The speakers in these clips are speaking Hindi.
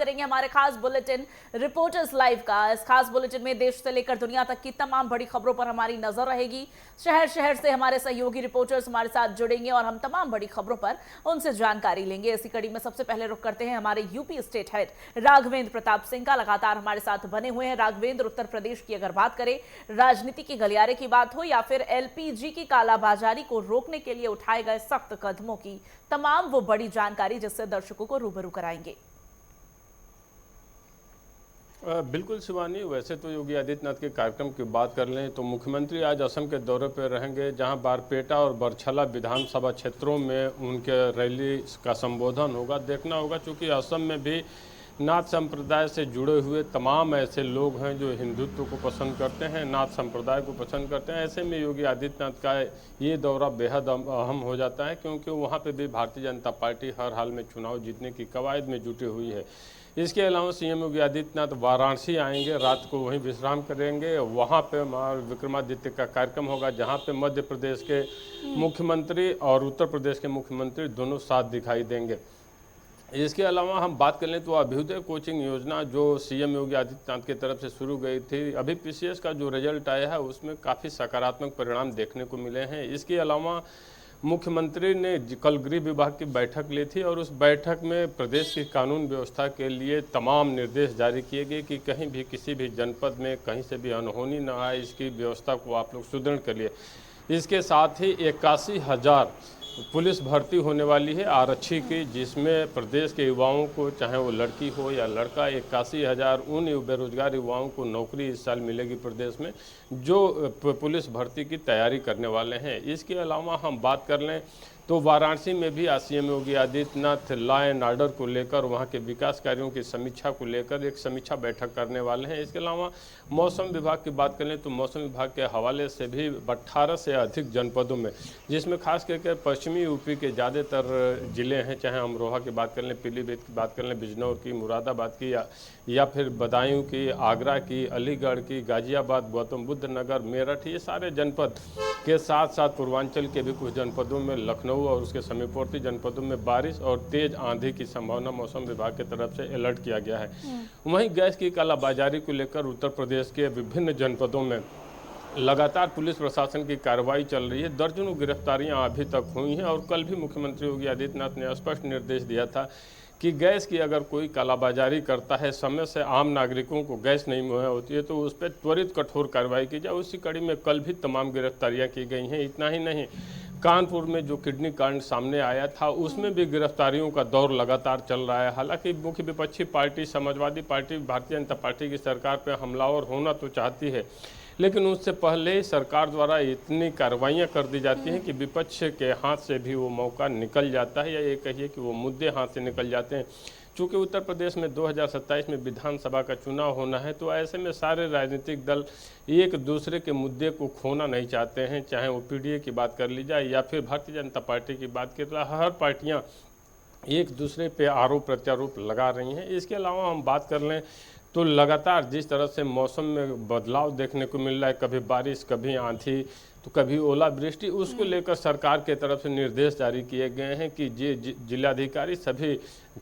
करेंगे हमारे खास बुलेटिन रिपोर्टर्स लाइव का। इस खास बुलेटिन में देश से लेकर दुनिया तक की तमाम बड़ी खबरों पर हमारी नजर रहेगी। शहर शहर से हमारे सहयोगी रिपोर्टर्स हमारे साथ जुड़ेंगे और हम तमाम बड़ी खबरों पर उनसे जानकारी लेंगे। इसी कड़ी में सबसे पहले रुख करते हैं हमारे UP state head Raghavendra Pratap Singh का। लगातार हमारे साथ बने हुए हैं राघवेंद्र। उत्तर प्रदेश की अगर बात करें, राजनीति के गलियारे की बात हो या फिर एलपीजी की कालाबाजारी को रोकने के लिए उठाए गए सख्त कदमों की तमाम वो बड़ी जानकारी जिससे दर्शकों को रूबरू कराएंगे। बिल्कुल शिवानी, वैसे तो योगी आदित्यनाथ के कार्यक्रम की बात कर लें तो मुख्यमंत्री आज असम के दौरे पर रहेंगे, जहां बारपेटा और बरछला विधानसभा क्षेत्रों में उनके रैली का संबोधन होगा। देखना होगा क्योंकि असम में भी नाथ संप्रदाय से जुड़े हुए तमाम ऐसे लोग हैं जो हिंदुत्व को पसंद करते हैं, नाथ संप्रदाय को पसंद करते हैं। ऐसे में योगी आदित्यनाथ का ये दौरा बेहद अहम हो जाता है, क्योंकि वहाँ पे भी भारतीय जनता पार्टी हर हाल में चुनाव जीतने की कवायद में जुटी हुई है। इसके अलावा सीएम योगी आदित्यनाथ वाराणसी आएंगे, रात को वहीं विश्राम करेंगे। वहाँ पे विक्रमादित्य का कार्यक्रम होगा, जहाँ पे मध्य प्रदेश के मुख्यमंत्री और उत्तर प्रदेश के मुख्यमंत्री दोनों साथ दिखाई देंगे। इसके अलावा हम बात कर लें तो अभ्युदय कोचिंग योजना जो सीएम योगी आदित्यनाथ की तरफ से शुरू गई थी, अभी पीसीएस का जो रिजल्ट आया है उसमें काफ़ी सकारात्मक परिणाम देखने को मिले हैं। इसके अलावा मुख्यमंत्री ने कल गृह विभाग की बैठक ली थी और उस बैठक में प्रदेश की कानून व्यवस्था के लिए तमाम निर्देश जारी किए गए कि कहीं भी किसी भी जनपद में कहीं से भी अनहोनी न आए, इसकी व्यवस्था को आप लोग सुदृढ़ करिए। इसके साथ ही 81,000 पुलिस भर्ती होने वाली है आरक्षी की, जिसमें प्रदेश के युवाओं को, चाहे वो लड़की हो या लड़का, 81,000 उन बेरोजगार युवाओं को नौकरी इस साल मिलेगी प्रदेश में, जो पुलिस भर्ती की तैयारी करने वाले हैं। इसके अलावा हम बात कर लें तो वाराणसी में भी आज CM Yogi Adityanath law and order को लेकर, वहाँ के विकास कार्यों की समीक्षा को लेकर एक समीक्षा बैठक करने वाले हैं। इसके अलावा मौसम विभाग की बात करें तो मौसम विभाग के हवाले से भी 18 से अधिक जनपदों में, जिसमें खास करके पश्चिमी यूपी के ज़्यादातर जिले हैं, चाहे अमरोहा की बात कर लें, पीलीभीत की बात कर लें, बिजनौर की, मुरादाबाद की या फिर बदायूं की, आगरा की, अलीगढ़ की, गाजियाबाद, गौतम बुद्ध नगर, मेरठ, ये सारे जनपद के साथ साथ पूर्वांचल के भी कुछ जनपदों में, लखनऊ और उसके समीपवर्ती जनपदों में बारिश और तेज आंधी की संभावना मौसम विभाग की तरफ से अलर्ट किया गया है। वहीं गैस की कालाबाजारी को लेकर उत्तर प्रदेश के विभिन्न जनपदों में लगातार पुलिस प्रशासन की कार्रवाई चल रही है। दर्जनों गिरफ्तारियां अभी तक हुई हैं और कल भी मुख्यमंत्री योगी आदित्यनाथ ने स्पष्ट निर्देश दिया था कि गैस की अगर कोई कालाबाजारी करता है, समय से आम नागरिकों को गैस नहीं मुहैया होती है, तो उस पर त्वरित कठोर कार्रवाई की जाए। उसी कड़ी में कल भी तमाम गिरफ्तारियां की गई हैं। इतना ही नहीं, कानपुर में जो किडनी कांड सामने आया था उसमें भी गिरफ्तारियों का दौर लगातार चल रहा है। हालांकि मुख्य विपक्षी party Samajwadi party Bharatiya Janata party की सरकार पर हमलावर होना तो चाहती है, लेकिन उससे पहले सरकार द्वारा इतनी कार्रवाइयाँ कर दी जाती हैं कि विपक्ष के हाथ से भी वो मौका निकल जाता है, या ये कहिए कि वो मुद्दे हाथ से निकल जाते हैं। चूँकि उत्तर प्रदेश में 2027 में विधानसभा का चुनाव होना है, तो ऐसे में सारे राजनीतिक दल एक दूसरे के मुद्दे को खोना नहीं चाहते हैं, चाहे वो पीडीए की बात कर ली जाए या फिर भारतीय जनता पार्टी की बात कर ली। हर पार्टियाँ एक दूसरे पे आरोप प्रत्यारोप लगा रही हैं। इसके अलावा हम बात कर लें तो लगातार जिस तरह से मौसम में बदलाव देखने को मिल रहा है, कभी बारिश, कभी आंधी, तो कभी ओलावृष्टि, उसको लेकर सरकार के तरफ से निर्देश जारी किए गए हैं कि जिलाधिकारी सभी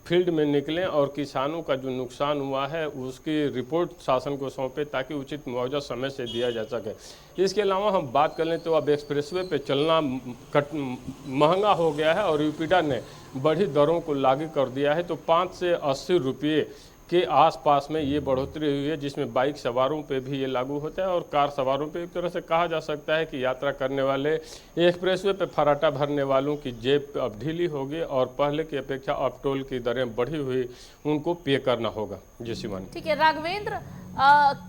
फील्ड में निकलें और किसानों का जो नुकसान हुआ है उसकी रिपोर्ट शासन को सौंपे, ताकि उचित मुआवजा समय से दिया जा सके। इसके अलावा हम बात कर लें तो अब एक्सप्रेसवे पे चलना महंगा हो गया है और यूपीडा ने बढ़ी दरों को लागू कर दिया है। तो 5 से 80 रुपये के आसपास में ये बढ़ोतरी हुई है, जिसमें बाइक सवारों पे भी ये लागू होता है और कार सवारों पे एक तरह से कहा जा सकता है कि यात्रा करने वाले एक्सप्रेसवे पे फर्राटा भरने वालों की जेब अब ढीली होगी और पहले की अपेक्षा अब टोल की दरें बढ़ी हुई उनको पे करना होगा। जी शिवानी। ठीक है राघवेंद्र,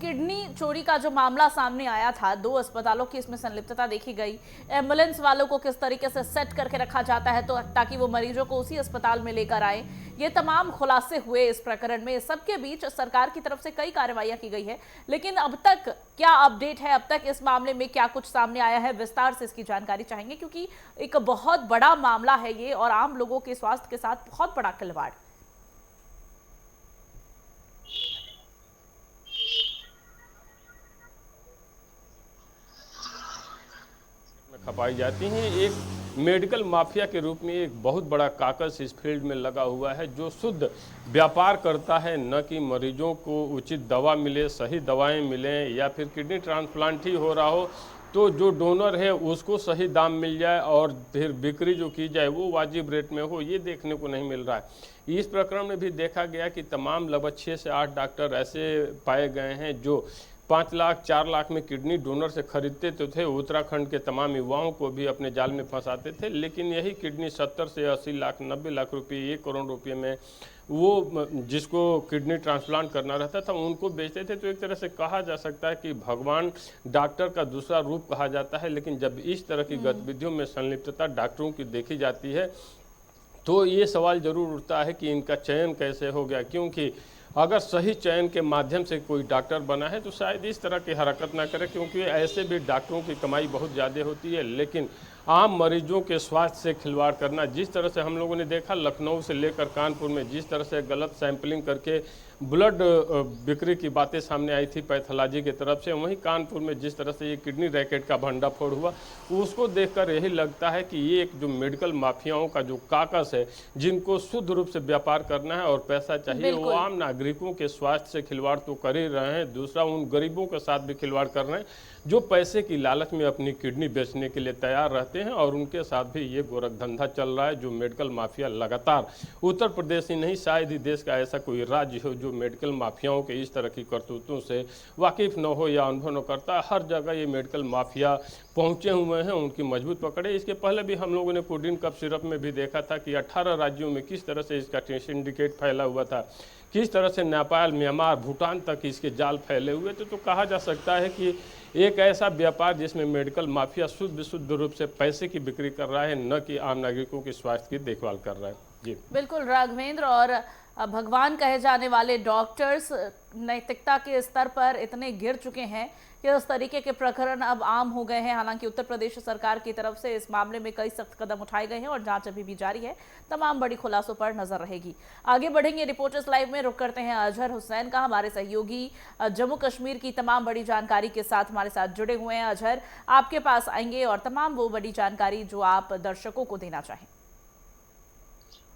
किडनी चोरी का जो मामला सामने आया था, 2 अस्पतालों की इसमें संलिप्तता देखी गई। एम्बुलेंस वालों को किस तरीके से सेट करके रखा जाता है तो ताकि वो मरीजों को उसी अस्पताल में लेकर आए, ये तमाम खुलासे हुए इस प्रकरण में। सबके बीच सरकार की तरफ से कई कार्रवाइयां की गई है, लेकिन अब तक क्या अपडेट है? अब तक इस मामले में क्या कुछ सामने आया है? विस्तार से इसकी जानकारी चाहेंगे, क्योंकि एक बहुत बड़ा मामला है ये और आम लोगों के स्वास्थ्य के साथ बहुत बड़ा खिलवाड़। खपाई जाती हैं। एक मेडिकल माफिया के रूप में एक बहुत बड़ा काकस इस फील्ड में लगा हुआ है, जो शुद्ध व्यापार करता है, न कि मरीजों को उचित दवा मिले, सही दवाएं मिलें, या फिर किडनी ट्रांसप्लांट ही हो रहा हो तो जो डोनर है उसको सही दाम मिल जाए और फिर बिक्री जो की जाए वो वाजिब रेट में हो, ये देखने को नहीं मिल रहा है। इस प्रकरण में भी देखा गया कि तमाम लगभग 6 से 8 डॉक्टर ऐसे पाए गए हैं जो 5 लाख 4 लाख में किडनी डोनर से खरीदते तो थे, उत्तराखंड के तमाम युवाओं को भी अपने जाल में फंसाते थे, लेकिन यही किडनी 70 से 80 लाख 90 लाख रुपये 1 करोड़ रुपये में वो जिसको किडनी ट्रांसप्लांट करना रहता था उनको बेचते थे। तो एक तरह से कहा जा सकता है कि भगवान डॉक्टर का दूसरा रूप कहा जाता है, लेकिन जब इस तरह की गतिविधियों में संलिप्तता डॉक्टरों की देखी जाती है तो ये सवाल जरूर उठता है कि इनका चयन कैसे हो गया, क्योंकि अगर सही चयन के माध्यम से कोई डॉक्टर बना है तो शायद इस तरह की हरकत ना करे, क्योंकि ऐसे भी डॉक्टरों की कमाई बहुत ज़्यादा होती है। लेकिन आम मरीजों के स्वास्थ्य से खिलवाड़ करना, जिस तरह से हम लोगों ने देखा लखनऊ से लेकर कानपुर में जिस तरह से गलत सैंपलिंग करके ब्लड बिक्री की बातें सामने आई थी पैथोलॉजी की तरफ से, वहीं कानपुर में जिस तरह से ये किडनी रैकेट का भंडाफोड़ हुआ, उसको देखकर यही लगता है कि ये एक जो मेडिकल माफियाओं का जो काकस है, जिनको शुद्ध रूप से व्यापार करना है और पैसा चाहिए, वो आम नागरिकों के स्वास्थ्य से खिलवाड़ तो कर ही रहे हैं, दूसरा उन गरीबों के साथ भी खिलवाड़ कर रहे हैं जो पैसे की लालच में अपनी किडनी बेचने के लिए तैयार रहते हैं। और उनके साथ भी ये गोरख धंधा चल रहा है, जो मेडिकल माफिया लगातार उत्तर प्रदेश ही नहीं शायद ही देश का ऐसा कोई राज्य हो जो मेडिकल माफियाओं के इस तरह की करतूतों से वाकिफ न हो या अनुभव न करता। हर जगह ये मेडिकल माफिया पहुंचे हुए हैं, उनकी मजबूत पकड़ है। इसके पहले भी हम लोगों ने कोडिन कफ सिरप में भी देखा था कि 18 राज्यों में किस तरह से इसका सिंडिकेट फैला हुआ था, किस तरह से नेपाल, म्यांमार, भूटान तक इसके जाल फैले हुए थे। तो कहा जा सकता है कि एक ऐसा व्यापार जिसमें मेडिकल माफिया शुद्ध रूप से पैसे की बिक्री कर रहा है, न कि आम नागरिकों के स्वास्थ्य की देखभाल कर रहा है। जी बिल्कुल राघवेंद्र, और भगवान कहे जाने वाले डॉक्टर्स नैतिकता के स्तर पर इतने गिर चुके हैं कि उस तरीके के प्रकरण अब आम हो गए हैं। हालांकि उत्तर प्रदेश सरकार की तरफ से इस मामले में कई सख्त कदम उठाए गए हैं और जांच अभी भी जारी है। तमाम बड़ी खुलासों पर नजर रहेगी। आगे बढ़ेंगे, रिपोर्टर्स लाइव में रुक करते हैं अजहर हुसैन का। हमारे सहयोगी जम्मू कश्मीर की तमाम बड़ी जानकारी के साथ हमारे साथ जुड़े हुए हैं। अजहर, आपके पास आएंगे और तमाम वो बड़ी जानकारी जो आप दर्शकों को देना चाहें।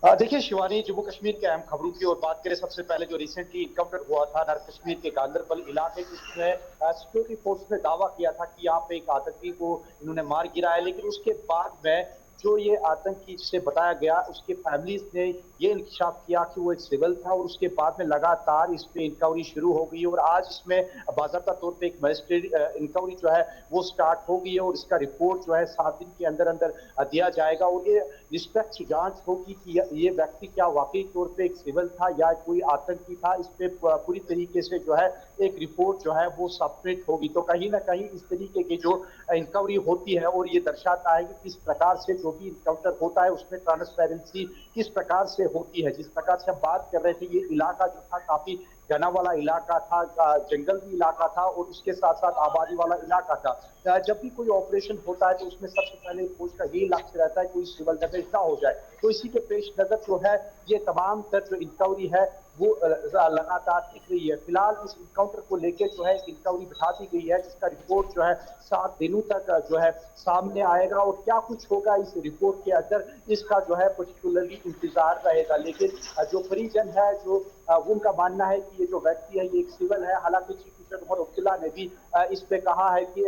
देखिए शिवानी, जम्मू कश्मीर के अहम खबरों की ओर बात करें। सबसे पहले जो रिसेंटली इनकाउंटर हुआ था नॉर्थ कश्मीर के गांदरबल इलाके, जिसमें सिक्योरिटी फोर्स ने दावा किया था कि यहाँ पे एक आतंकी को इन्होंने मार गिराया, लेकिन उसके बाद में जो ये आतंकी जिसे बताया गया उसके फैमिलीज ने ये इंकशाफ किया कि वो एक सिविल था, और उसके बाद में लगातार इस पे इंक्वायरी शुरू हो गई और आज इसमें बाकायदा तौर पे एक मजिस्ट्रेट इंक्वायरी जो है वो स्टार्ट हो गई है और इसका रिपोर्ट जो है 7 दिन के अंदर अंदर दिया जाएगा और ये निष्पक्ष जांच होगी कि ये व्यक्ति क्या वाकई तौर पे एक सिविल था या कोई आतंकी था। इस पे पूरी तरीके से जो है एक रिपोर्ट जो है वो सबमिट होगी। तो कहीं ना कहीं इस तरीके की जो इंक्वायरी होती है और ये दर्शाता है कि किस प्रकार से जो भी इनकाउंटर होता है उसमें ट्रांसपेरेंसी किस प्रकार से होती है। जिस प्रकार से हम बात कर रहे थे, ये इलाका जो था काफी घना वाला इलाका था, जंगल भी इलाका था और उसके साथ साथ आबादी वाला इलाका था। जब भी कोई ऑपरेशन होता है तो उसमें सबसे पहले फौज का यही लक्ष्य रहता है कोई सिविल डैमेज ना हो जाए। तो इसी के पेश नजर जो है ये तमाम तर जो इंक्वायरी है वो लगातार दिख रही है। फिलहाल इस इनकाउंटर को लेकर जो है इंक्वायरी बिठा दी गई है, जिसका रिपोर्ट जो है 7 दिनों तक जो है सामने आएगा और क्या कुछ होगा इस रिपोर्ट के अंदर इसका जो है पर्टिकुलरली इंतजार रहेगा। लेकिन जो परिजन है जो उनका मानना है कि ये जो व्यक्ति है ये एक सिविल है। हालांकि चीफ मिनिस्टर उमर अब्दुल्ला ने भी इस पे कहा है कि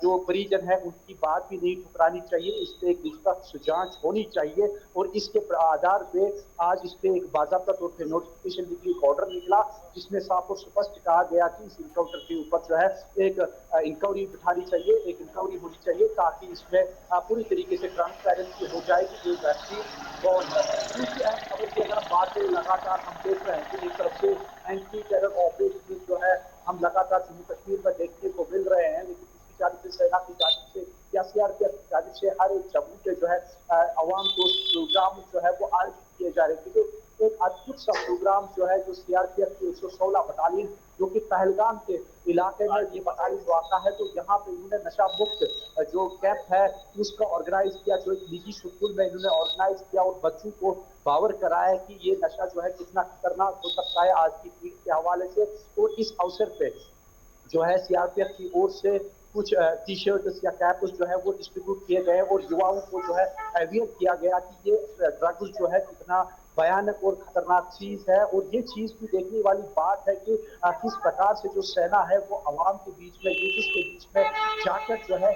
जो परिजन है उनकी बात भी नहीं ठुकरानी चाहिए, इस पे एक निष्पक्ष जांच होनी चाहिए और इसके आधार पे आज इस पे एक बाकायदा तौर पे नोटिफिकेशन निकली, एक ऑर्डर निकला जिसमें साफ और स्पष्ट कहा गया कि इस इनकाउंटर के ऊपर जो है एक इंक्वायरी बिठानी चाहिए, एक इंक्वायरी होनी चाहिए ताकि इसमें पूरी तरीके से ट्रांसपेरेंसी हो जाए कि जो व्यक्ति कौन है। दूसरी अहम खबर की अगर बात करें, लगातार हम देख रहे हैं कि एक तरफ से एंटी टेरर ऑपरेशन जो है हम लगातार जम्मू कश्मीर में देखने को मिल रहे हैं, लेकिन इसकी जानिब से सेना की जानिब से या सीआरपीएफ की जानिब से हर एक जम्मू के जो है अवाम दोस्त प्रोग्राम जो है वो आयोजित किए जा रहे थे। तो एक अद्भुत सा प्रोग्राम जो है जो सीआरपीएफ की 116 बटालियन जो कि पहलगाम के इलाके में ये बटालियन वाक़ा है, तो यहाँ पे इन्होंने नशा मुक्त जो कैंप है उसका ऑर्गेनाइज किया, जो एक निजी स्कूल में इन्होंने ऑर्गेनाइज किया और बच्चों को बावर कराया कि ये नशा जो है कितना खतरनाक हो सकता है आज की पीढ़ी के हवाले से। और इस अवसर पे जो है सीआरपीएफ की ओर से कुछ टी शर्ट्स या कैप्स जो है वो डिस्ट्रीब्यूट किए गए और युवाओं को जो है अवेयर किया गया कि ये ड्रग्स जो है कितना भयानक और खतरनाक चीज है। और ये चीज भी देखने वाली बात है कि किस प्रकार से जो सेना है वो आवाम के बीच में, यूथ के बीच में जाकर जो है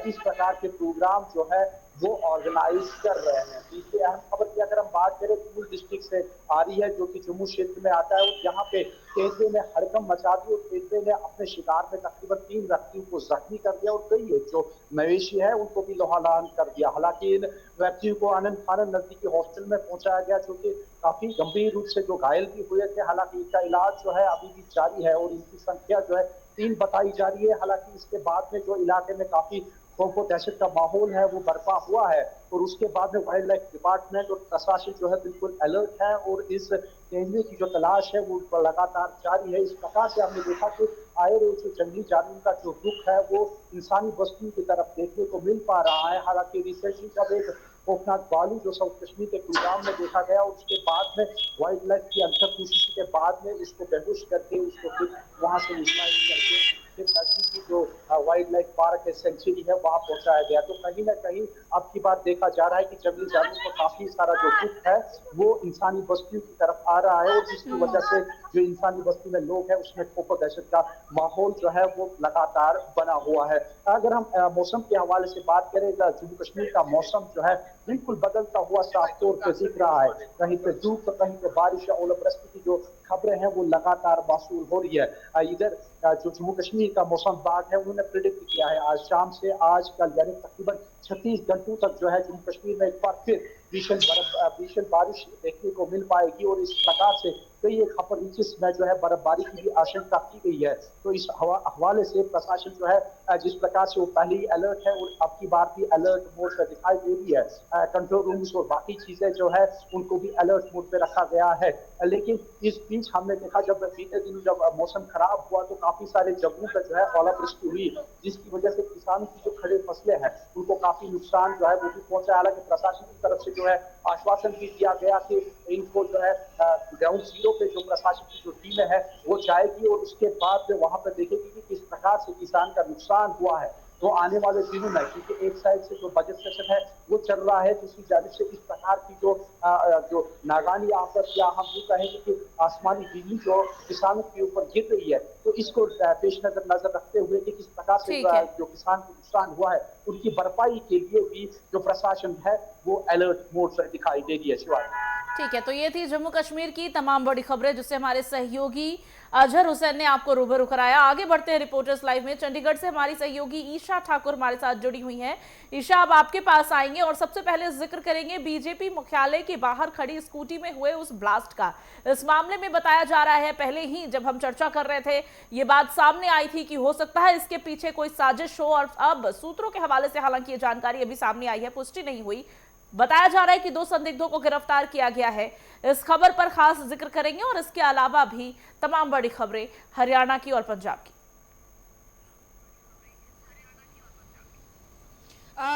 इस प्रकार के प्रोग्राम जो है वो ऑर्गेनाइज कर रहे हैं। तीसरी अहम खबर की अगर हम बात करें, पूल डिस्ट्रिक्ट से आ रही है जो कि जम्मू क्षेत्र में आता है, और यहाँ पे तेंदुए ने हड़कंप मचा दी और तेंदुए ने अपने शिकार में तकरीबन 3 व्यक्तियों को जख्मी कर दिया और कई जो मवेशी है उनको भी लोहालान कर दिया। हालांकि इन व्यक्तियों को आनंद फानंद नजदीकी हॉस्पिटल में पहुंचाया गया जो कि काफी गंभीर रूप से जो घायल भी हुए थे। हालांकि इनका इलाज जो है अभी भी जारी है और इनकी संख्या जो है 3 बताई जा रही है। हालांकि इसके बाद में जो इलाके में काफी खौफ और दहशत का माहौल है वो बर्पा हुआ है और उसके बाद में वाइल्ड लाइफ डिपार्टमेंट और प्रशासन जो है बिल्कुल अलर्ट है और इस तेंदुए की जो तलाश है वो लगातार जारी है। इस प्रकार से हमने देखा कि आए रोज जो जंगली जानवर का जो रुख है वो इंसानी बस्तियों की तरफ देखने को मिल पा रहा है। हालांकि रिसेंटली जब एक खौफनाक बालू जो साउथ कश्मीर के कुलगाम में देखा गया और उसके बाद में वाइल्ड लाइफ की अंतर कोशिश के बाद में उसको बेहोश करके उसको फिर वहां से निकाल करके फिर नजदीकी जो वाइल्ड लाइफ पार्क है, सेंचुरी है, वहां पहुंचाया गया। तो कहीं ना कहीं अब की बार देखा जा रहा है कि जंगली जानवर को काफी सारा जो रुख है वो इंसानी बस्तियों की तरफ आ रहा है और जिसकी वजह से जो इंसानी बस्ती में लोग हैं उसमें खौफ और दहशत का माहौल जो है वो लगातार बना हुआ है। अगर हम मौसम के हवाले से बात करें तो जम्मू कश्मीर का मौसम जो है बिल्कुल बदलता हुआ साफ तौर पर दिख रहा है। कहीं पे धूप तो कहीं पे बारिश या ओलावृष्टि की जो खबरें हैं वो लगातार मौसूल हो रही है। इधर जो जम्मू कश्मीर का मौसम विभाग है उन्होंने प्रिडिक्ट किया है आज शाम से आज कल यानी तकरीबन 36 घंटों तक जो है जम्मू कश्मीर में एक बार फिर भीषण बारिश देखने को मिल पाएगी और इस प्रकार से कई एक अपर रीचेस में जो है बर्फबारी की भी आशंका की गई है। तो इस हवाले से प्रशासन जो है जिस प्रकार से वो पहले ही अलर्ट है और अब की बार भी अलर्ट मोड पर दिखाई दे रही है। कंट्रोल रूम्स और बाकी चीजें जो है उनको भी अलर्ट मोड पे रखा गया है। लेकिन इस बीच हमने देखा जब बीते दिन जब मौसम खराब हुआ तो काफी सारे जगहों पर जो है ओलावृष्टि हुई जिसकी वजह से किसानों की जो खड़े फसलें हैं उनको काफी नुकसान जो है वो भी पहुंचा। हालांकि प्रशासन की तरफ से जो है आश्वासन भी दिया गया कि इनको जो है ग्राउंड जीरो पे जो प्रशासन की जो टीमें है वो जाएगी और उसके बाद वहां पर देखेगी कि किस प्रकार से किसान का नुकसान हुआ है। तो आने वाले दिनों में क्योंकि एक साइड से जो बजट सेशन है वो चल रहा है दूसरी जानिब से इस प्रकार की जो नागानी आफत या हम ये कहेंगे कि आसमानी बिजली जो किसानों के ऊपर गिर रही है तो इसको पेश नजर रखते हुए कि किस प्रकार से जो किसान को नुकसान हुआ है उनकी भरपाई के लिए भी जो प्रशासन है वो अलर्ट मोड से दिखाई देगी है। शिवाजी ठीक है, तो ये थी जम्मू कश्मीर की तमाम बड़ी खबरें जिससे हमारे सहयोगी अजहर हुसैन ने आपको रूबरू कराया। आगे बढ़ते हैं रिपोर्टर्स लाइव में। चंडीगढ़ से हमारी सहयोगी ईशा ठाकुर हमारे साथ जुड़ी हुई हैं। ईशा, अब आपके पास आएंगे और सबसे पहले जिक्र करेंगे बीजेपी मुख्यालय के बाहर खड़ी स्कूटी में हुए उस ब्लास्ट का। इस मामले में बताया जा रहा है, पहले ही जब हम चर्चा कर रहे थे ये बात सामने आई थी कि हो सकता है इसके पीछे कोई साजिश हो, और अब सूत्रों के हवाले से हालांकि ये जानकारी अभी सामने आई है, पुष्टि नहीं हुई। बताया जा रहा है कि 2 संदिग्धों को गिरफ्तार किया गया है। इस खबर पर खास जिक्र करेंगे और इसके अलावा भी तमाम बड़ी खबरें हरियाणा की और पंजाब की।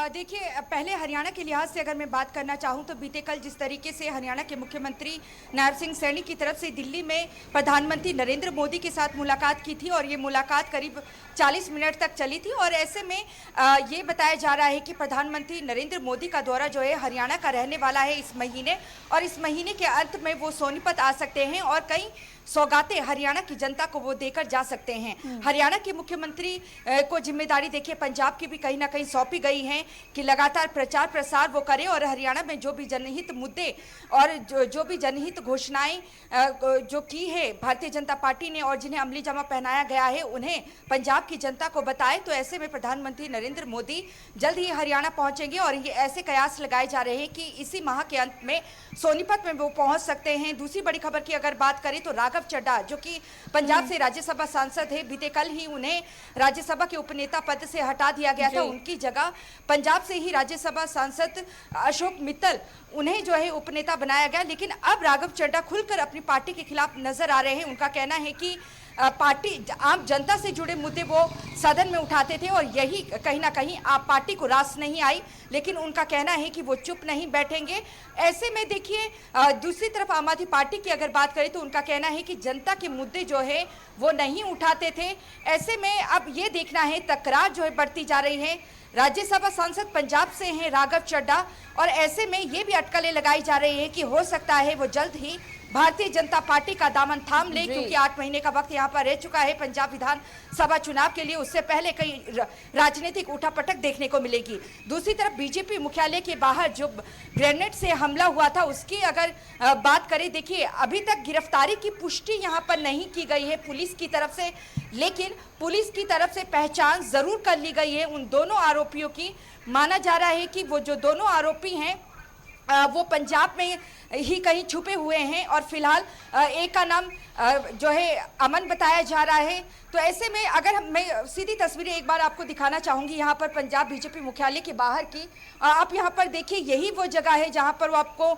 देखिए, पहले हरियाणा के लिहाज से अगर मैं बात करना चाहूं तो बीते कल जिस तरीके से हरियाणा के मुख्यमंत्री नायब सिंह सैनी की तरफ से दिल्ली में प्रधानमंत्री नरेंद्र मोदी के साथ मुलाकात की थी और ये मुलाकात करीब 40 मिनट तक चली थी और ऐसे में ये बताया जा रहा है कि प्रधानमंत्री नरेंद्र मोदी का दौरा जो है हरियाणा का रहने वाला है इस महीने, और इस महीने के अंत में वो सोनीपत आ सकते हैं और कई सौगातें हरियाणा की जनता को वो देकर जा सकते हैं। हरियाणा के मुख्यमंत्री को जिम्मेदारी देखिए पंजाब की भी कहीं ना कहीं सौंपी गई है कि लगातार प्रचार प्रसार वो करे और हरियाणा में जो भी जनहित मुद्दे और जो भी जनहित घोषणाएं जो की है भारतीय जनता पार्टी ने और जिन्हें अमली जामा पहनाया गया है उन्हें पंजाब की जनता को बताए। तो ऐसे में प्रधानमंत्री नरेंद्र मोदी जल्द ही हरियाणा पहुंचेंगे और ये ऐसे कयास लगाए जा रहे हैं कि इसी माह के अंत में सोनीपत में वो पहुंच सकते हैं। दूसरी बड़ी खबर की अगर बात करें तो राघव चड्ढा जो कि पंजाब से राज्यसभा सांसद है, बीते कल ही उन्हें राज्यसभा के उपनेता पद से हटा दिया गया था। उनकी जगह पंजाब से ही राज्यसभा सांसद अशोक मित्तल उन्हें जो है उपनेता बनाया गया। लेकिन अब राघव चड्ढा खुलकर अपनी पार्टी के खिलाफ नजर आ रहे हैं। उनका कहना है कि पार्टी आम जनता से जुड़े मुद्दे वो सदन में उठाते थे और यही कहीं ना कहीं आप पार्टी को रास नहीं आई, लेकिन उनका कहना है कि वो चुप नहीं बैठेंगे। ऐसे में देखिए दूसरी तरफ आम आदमी पार्टी की अगर बात करें तो उनका कहना है कि जनता के मुद्दे जो है वो नहीं उठाते थे। ऐसे में अब ये देखना है, तकरार जो है बढ़ती जा रही है। राज्यसभा सांसद पंजाब से हैं राघव चड्ढा, और ऐसे में ये भी अटकलें लगाई जा रही है कि हो सकता है वो जल्द ही भारतीय जनता पार्टी का दामन थाम ले, क्योंकि 8 महीने का वक्त यहाँ पर रह चुका है पंजाब विधानसभा चुनाव के लिए। उससे पहले कई राजनीतिक उठापटक देखने को मिलेगी। दूसरी तरफ बीजेपी मुख्यालय के बाहर जो ग्रेनेड से हमला हुआ था उसकी अगर बात करें, देखिए अभी तक गिरफ्तारी की पुष्टि यहाँ पर नहीं की गई है पुलिस की तरफ से, लेकिन पुलिस की तरफ से पहचान जरूर कर ली गई है उन दोनों आरोपियों की। माना जा रहा है कि वो जो दोनों आरोपी हैं वो पंजाब में ही कहीं छुपे हुए हैं, और फिलहाल एक का नाम जो है अमन बताया जा रहा है। तो ऐसे में अगर मैं सीधी तस्वीरें एक बार आपको दिखाना चाहूँगी यहाँ पर पंजाब बीजेपी मुख्यालय के बाहर की। आप यहाँ पर देखिए, यही वो जगह है जहाँ पर वो आपको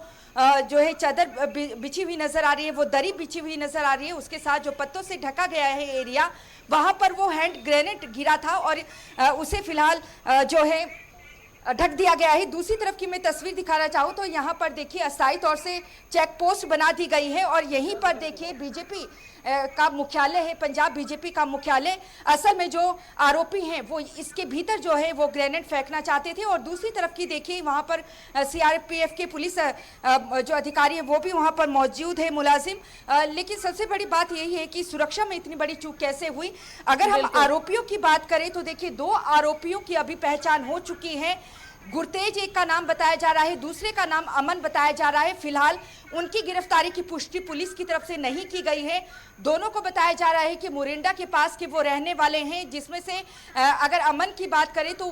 जो है चादर बिछी हुई नज़र आ रही है, वो दरी बिछी हुई नज़र आ रही है, उसके साथ जो पत्तों से ढका गया है एरिया, वहाँ पर वो हैंड ग्रेनेड गिरा था और उसे फिलहाल जो है ढक दिया गया है। दूसरी तरफ की मैं तस्वीर दिखाना चाहूँ तो यहाँ पर देखिए अस्थायी तौर से चेक पोस्ट बना दी गई है, और यहीं पर देखिए बीजेपी का मुख्यालय है, पंजाब बीजेपी का मुख्यालय। असल में जो आरोपी हैं वो इसके भीतर जो है वो ग्रेनेड फेंकना चाहते थे, और दूसरी तरफ की देखिए वहाँ पर सीआरपीएफ के पुलिस जो अधिकारी है वो भी वहाँ पर मौजूद है, मुलाजिम। लेकिन सबसे बड़ी बात यही है कि सुरक्षा में इतनी बड़ी चूक कैसे हुई। अगर हम आरोपियों की बात करें तो देखिए 2 आरोपियों की अभी पहचान हो चुकी है। गुरतेज एक का नाम बताया जा रहा है, दूसरे का नाम अमन बताया जा रहा है। फिलहाल उनकी गिरफ्तारी की पुष्टि पुलिस की तरफ से नहीं की गई है। दोनों को बताया जा रहा है कि मोरिंडा के पास के वो रहने वाले हैं, जिसमें से अगर अमन की बात करें तो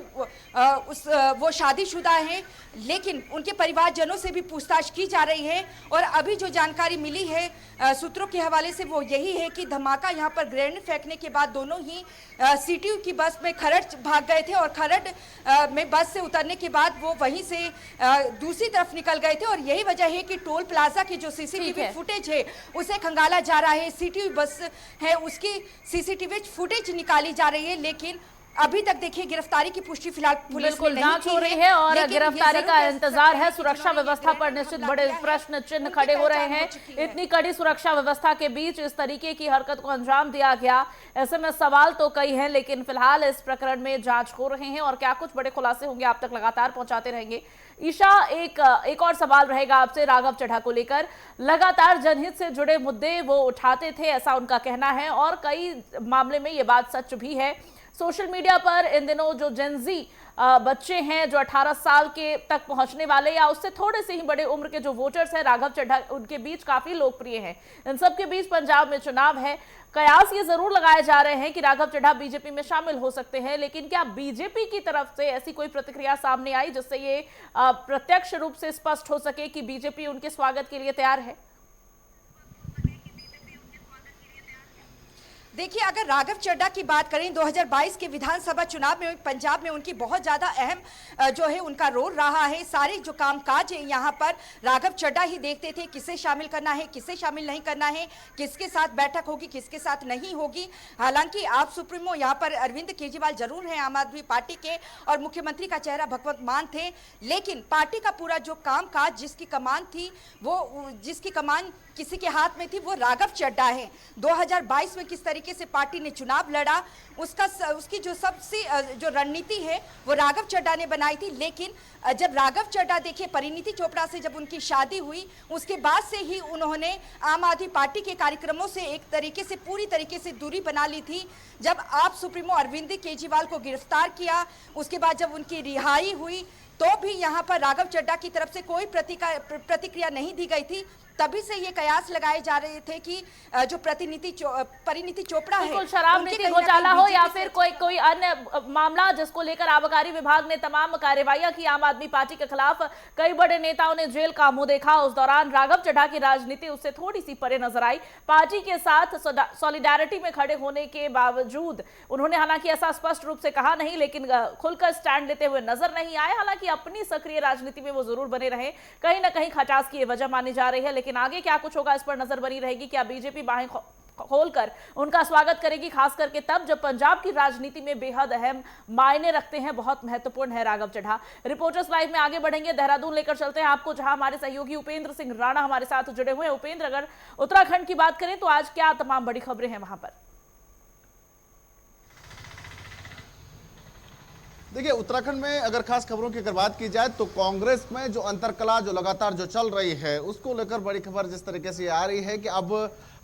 वो शादीशुदा हैं, लेकिन उनके परिवारजनों से भी पूछताछ की जा रही है। और अभी जो जानकारी मिली है सूत्रों के हवाले से वो यही है कि धमाका यहाँ पर ग्रेनेड फेंकने के बाद दोनों ही सीटीयू की बस में खरड़ भाग गए थे, और खरड़ में बस से उतरने के बाद वो वहीं से दूसरी तरफ निकल गए थे। और यही वजह है कि टोल प्लाजा की जो सीसीटीवी फुटेज है उसे खंगाला जा रहा है। सीटीयू बस है उसकी सीसीटीवी फुटेज निकाली जा रही है, लेकिन अभी तक देखिए गिरफ्तारी की पुष्टि फिलहाल पुलिस ने नहीं जांच हो रही है और गिरफ्तारी का इंतजार है। सुरक्षा व्यवस्था पर निश्चित बड़े प्रश्न चिन्ह खड़े हो रहे हैं। इतनी कड़ी सुरक्षा व्यवस्था के बीच इस तरीके की हरकत को अंजाम दिया गया, ऐसे में सवाल तो कई हैं, लेकिन फिलहाल इस प्रकरण में जांच हो रहे हैं और क्या कुछ बड़े खुलासे होंगे आप तक लगातार पहुंचाते रहेंगे। ईशा, एक और सवाल रहेगा आपसे राघव चड्ढा को लेकर। लगातार जनहित से जुड़े मुद्दे वो उठाते थे, ऐसा उनका कहना है, और कई मामले में ये बात सच भी है। सोशल मीडिया पर इन दिनों जो जेनजी बच्चे हैं जो 18 साल के तक पहुंचने वाले या उससे थोड़े से ही बड़े उम्र के जो वोटर्स हैं, राघव चड्ढा उनके बीच काफी लोकप्रिय हैं। इन सब के बीच पंजाब में चुनाव है, कयास ये जरूर लगाए जा रहे हैं कि राघव चड्ढा बीजेपी में शामिल हो सकते हैं, लेकिन क्या बीजेपी की तरफ से ऐसी कोई प्रतिक्रिया सामने आई जिससे ये प्रत्यक्ष रूप से स्पष्ट हो सके कि बीजेपी उनके स्वागत के लिए तैयार है? देखिए, अगर राघव चड्ढा की बात करें 2022 के विधानसभा चुनाव में पंजाब में उनकी बहुत ज़्यादा अहम जो है उनका रोल रहा है। सारे जो कामकाज है यहाँ पर राघव चड्ढा ही देखते थे, किसे शामिल करना है, किसे शामिल नहीं करना है, किसके साथ बैठक होगी, किसके साथ नहीं होगी। हालांकि आप सुप्रीमो यहाँ पर अरविंद केजरीवाल जरूर हैं आम आदमी पार्टी के, और मुख्यमंत्री का चेहरा भगवंत मान थे, लेकिन पार्टी का पूरा जो कामकाज जिसकी कमान थी, वो जिसकी कमान किसी के हाथ में थी, वो राघव चड्ढा है। 2022 में किस तरीके से पार्टी ने चुनाव लड़ा उसकी जो सबसे जो रणनीति है वो राघव चड्ढा ने बनाई थी। लेकिन जब राघव चड्ढा देखिए परिणीति चोपड़ा से जब उनकी शादी हुई उसके बाद से ही उन्होंने आम आदमी पार्टी के कार्यक्रमों से एक तरीके से पूरी तरीके से दूरी बना ली थी। जब आप सुप्रीमो अरविंद केजरीवाल को गिरफ्तार किया, उसके बाद जब उनकी रिहाई हुई तो भी यहाँ पर राघव चड्ढा की तरफ से कोई प्रतिक्रिया नहीं दी गई थी। तभी से ये कयास लगाए जा रहे थे कि जो परिणीति चोपड़ा है, शराब नीति घोटाला हो या फिर कोई अन्य मामला जिसको लेकर आबकारी विभाग ने तमाम कार्रवाइयां की आम आदमी पार्टी के खिलाफ, कई बड़े नेताओं ने जेल का मुंह देखा। उस दौरान राघव चड्ढा की राजनीति उससे थोड़ी सी परे नजर आई। पार्टी के साथ सॉलिडारिटी में खड़े होने के बावजूद उन्होंने हालांकि ऐसा स्पष्ट रूप से कहा नहीं, लेकिन खुलकर स्टैंड लेते हुए नजर नहीं आए। हालांकि अपनी सक्रिय राजनीति में वो जरूर बने रहे, कहीं ना कहीं खटास की वजह मानी जा रही है। लेकिन आगे क्या कुछ होगा इस पर नजर बनी रहेगी। क्या बीजेपी बाहें खोलकर उनका स्वागत करेगी, खास करके तब जब पंजाब की राजनीति में बेहद अहम मायने रखते हैं, बहुत महत्वपूर्ण है। राघव चड्ढा, रिपोर्टर्स लाइव में आगे बढ़ेंगे, देहरादून लेकर चलते हैं आपको, जहां हमारे सहयोगी उपेंद्र सिंह राणा हमारे साथ जुड़े हुए हैं। उपेंद्र, अगर उत्तराखंड की बात करें तो आज क्या तमाम बड़ी खबरें हैं वहां पर? देखिए, उत्तराखंड में अगर खास खबरों की अगर बात की जाए तो कांग्रेस में जो अंतरकला जो लगातार जो चल रही है उसको लेकर बड़ी खबर जिस तरीके से आ रही है कि अब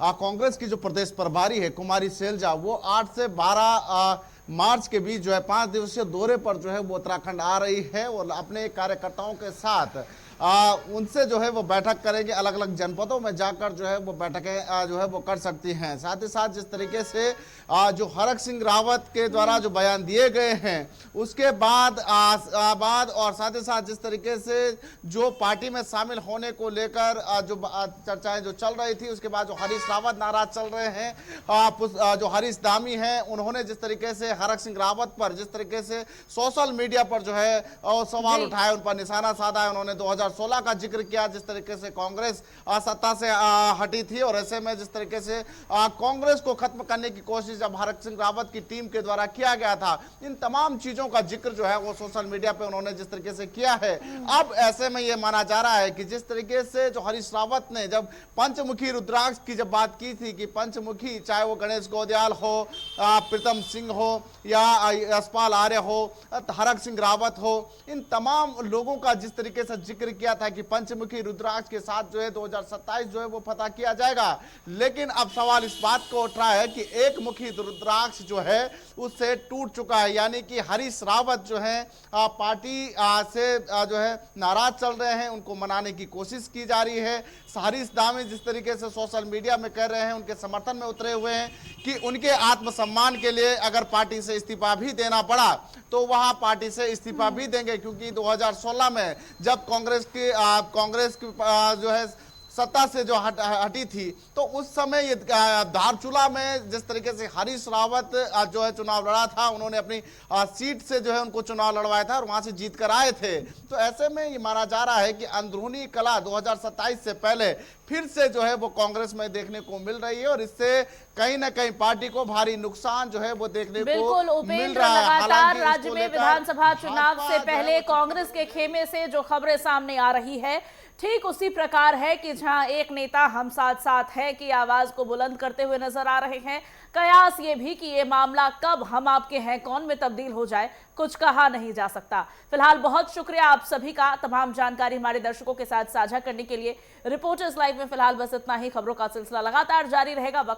कांग्रेस की जो प्रदेश प्रभारी है कुमारी सैलजा, वो 8 से 12 मार्च के बीच जो है 5 दिवसीय दौरे पर जो है वो उत्तराखंड आ रही है और अपने कार्यकर्ताओं के साथ उनसे जो है वो बैठक करेंगे। अलग अलग जनपदों में जाकर जो है वो बैठकें जो है वो कर सकती हैं। साथ ही साथ जिस तरीके से जो हरक सिंह रावत के द्वारा जो बयान दिए गए हैं उसके बाद और साथ ही साथ जिस तरीके से जो पार्टी में शामिल होने को लेकर जो चर्चाएं जो चल रही थी, उसके बाद जो हरीश रावत नाराज चल रहे हैं, जो हरीश दामी हैं उन्होंने जिस तरीके से हरक सिंह रावत पर जिस तरीके से सोशल मीडिया पर जो है सवाल उठाए, उन पर निशाना साधा है। उन्होंने 2016 का जिक्र किया जिस तरीके से कांग्रेस सत्ता से हटी थी और ऐसे में जिस तरीके से कांग्रेस को खत्म करने की कोशिश जब हरक सिंह रावत की टीम के द्वारा किया गया था, इन तमाम चीजों का जिक्र जो है वो सोशल मीडिया पे उन्होंने जिस तरीके से किया है। अब ऐसे में ये माना जा रहा है कि जिस तरीके से जो हरीश रावत ने जब पंचमुखी रुद्राक्ष की जब बात की थी कि पंचमुखी, चाहे वो गणेश गोदयाल हो, प्रीतम सिंह हो या यशपाल आर्य हो, हरक सिंह रावत हो, इन तमाम लोगों का जिस तरीके से जिक्र किया था कि पंचमुखी रुद्राक्ष के साथ जो है 2027 जो है वो फतह किया जाएगा। लेकिन अब सवाल इस बात को उठ रहा है कि एक मुखी रुद्राक्ष जो है उससे टूट चुका है, यानी कि हरीश रावत जो है पार्टी से जो है नाराज चल रहे हैं, उनको मनाने की कोशिश की जा रही है। हरीश दामी जिस तरीके से सोशल मीडिया में कह रहे हैं, उनके समर्थन में उतरे हुए हैं कि उनके आत्मसम्मान के लिए अगर पार्टी से इस्तीफा भी देना पड़ा तो वहां पार्टी से इस्तीफा भी देंगे, क्योंकि 2016 में जब कांग्रेस की जो है सत्ता से जो हटी थी तो उस समय ये धारचूला में जिस तरीके से हरीश रावत जो है चुनाव लड़ा था, उन्होंने अपनी सीट से जो है उनको चुनाव लड़वाया था और वहां से जीत कर आए थे। तो ऐसे में ये माना जा रहा है कि अंदरूनी कला 2027 से पहले फिर से जो है वो कांग्रेस में देखने को मिल रही है और इससे कहीं ना कहीं पार्टी को भारी नुकसान जो है वो देखने को मिल रहा है। लगातार राज्य में विधानसभा चुनाव से पहले कांग्रेस के खेमे से जो खबरें सामने आ रही है, ठीक उसी प्रकार है कि जहां एक नेता हम साथ साथ है की आवाज को बुलंद करते हुए नजर आ रहे हैं। कयास ये भी कि ये मामला कब हम आपके हैं कौन में तब्दील हो जाए, कुछ कहा नहीं जा सकता। फिलहाल बहुत शुक्रिया आप सभी का, तमाम जानकारी हमारे दर्शकों के साथ साझा करने के लिए। रिपोर्टर्स लाइव में फिलहाल बस इतना ही। खबरों का सिलसिला लगातार जारी रहेगा।